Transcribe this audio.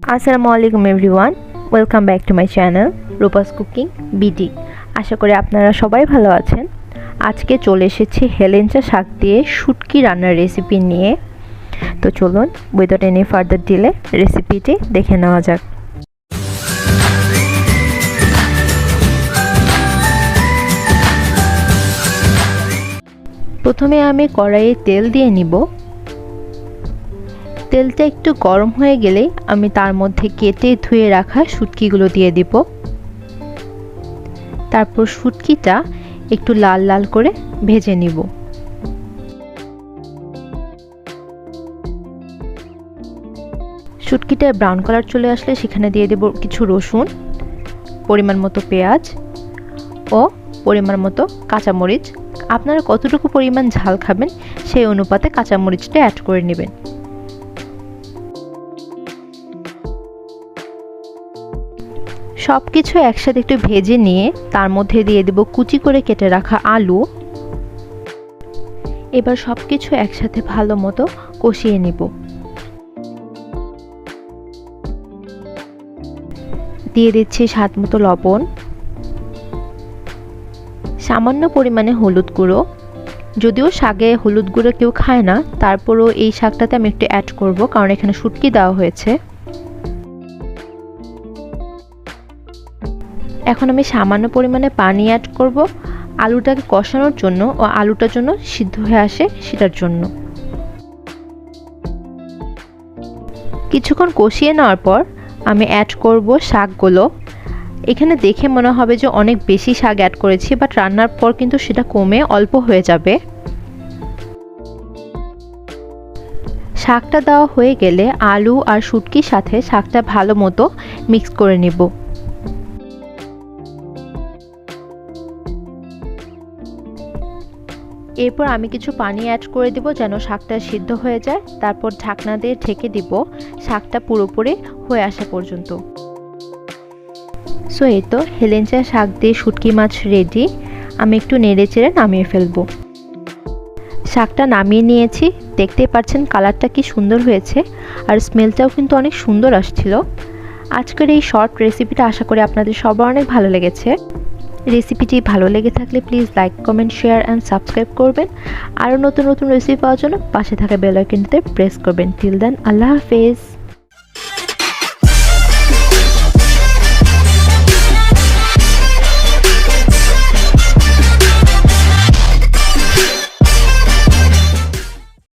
Assalamualaikum everyone, welcome back to my channel Rupa's cooking BD. আশা করি আপনারা সবাই ভালো আছেন। আজকে চলে এসেছি হেলেঞ্চা শাক দিয়ে শুটকি রান্নার রেসিপি নিয়ে। তো চলুন উইদাউট এনি ফার্দার ডিলে রেসিপিটি দেখে নেওয়া যাক। প্রথমে আমি কড়াইয়ে তেল দিয়ে নিব। তেলটা একটু গরম হয়ে গেলে আমি তার মধ্যে কেটে ধুয়ে রাখা শুটকিগুলো দিয়ে দিব। তারপর শুটকিটা একটু লাল লাল করে ভেজে নিব। শুটকিটা ব্রাউন কালার চলে আসলে সেখানে দিয়ে দেব কিছু রসুন, পরিমাণ মতো পেঁয়াজ ও পরিমাণ মতো কাঁচামরিচ। আপনারা কতটুকু পরিমাণ ঝাল খাবেন সেই অনুপাতে কাঁচামরিচটা অ্যাড করে নেবেন। সব কিছু একসাথে একটু ভেজে নিয়ে তার মধ্যে দিয়ে দেব কুচি করে কেটে রাখা আলু। এবার সব কিছু একসাথে ভালো মতো কষিয়ে নিব। দিয়ে দিচ্ছি স্বাদ মতো লবণ, সামান্য পরিমাণে হলুদ গুঁড়ো। যদিও শাকে হলুদ গুঁড়ো কেউ খায় না, তারপরও এই শাকটাতে আমি একটু অ্যাড করব কারণ এখানে শুটকি দেওয়া হয়েছে। এখন আমি সামান্য পরিমাণে পানি অ্যাড করব আলুটাকে কষানোর জন্য ও আলুটা যেন সিদ্ধ হয়ে আসে সেটার জন্য। কিছুক্ষণ কষিয়ে নেওয়ার পর আমি অ্যাড করব শাকগুলো। এখানে দেখে মনে হবে যে অনেক বেশি শাক অ্যাড করেছি, বাট রান্নার পর কিন্তু সেটা কমে অল্প হয়ে যাবে। শাকটা দেওয়া হয়ে গেলে আলু আর শুটকির সাথে শাকটা ভালো মতো মিক্স করে নেব। এরপর আমি কিছু পানি অ্যাড করে দিব যেন শাকটা সিদ্ধ হয়ে যায়। তারপর ঢাকনা দিয়ে ঢেকে দিব শাকটা পুরোপুরি হয়ে আসা পর্যন্ত। সো এই তো হেলেঞ্চা শাক দিয়ে শুটকি মাছ রেডি। আমি একটু নেড়ে চেড়ে নামিয়ে ফেলবো। শাকটা নামিয়ে নিয়েছি, দেখতেই পাচ্ছেন কালারটা কি সুন্দর হয়েছে আর স্মেলটাও কিন্তু অনেক সুন্দর আসছিল। আজকের এই শর্ট রেসিপিটা আশা করি আপনাদের সবার অনেক ভালো লেগেছে। রেসিপিটি ভালো লেগে থাকলে please like, comment, share and subscribe করবেন। আরও নতুন নতুন রেসিপি পাওয়ার জন্য পাশে থাকা বেল আইকনটিতে প্রেস করবেন। টিল দেন, আল্লাহ হাফেজ।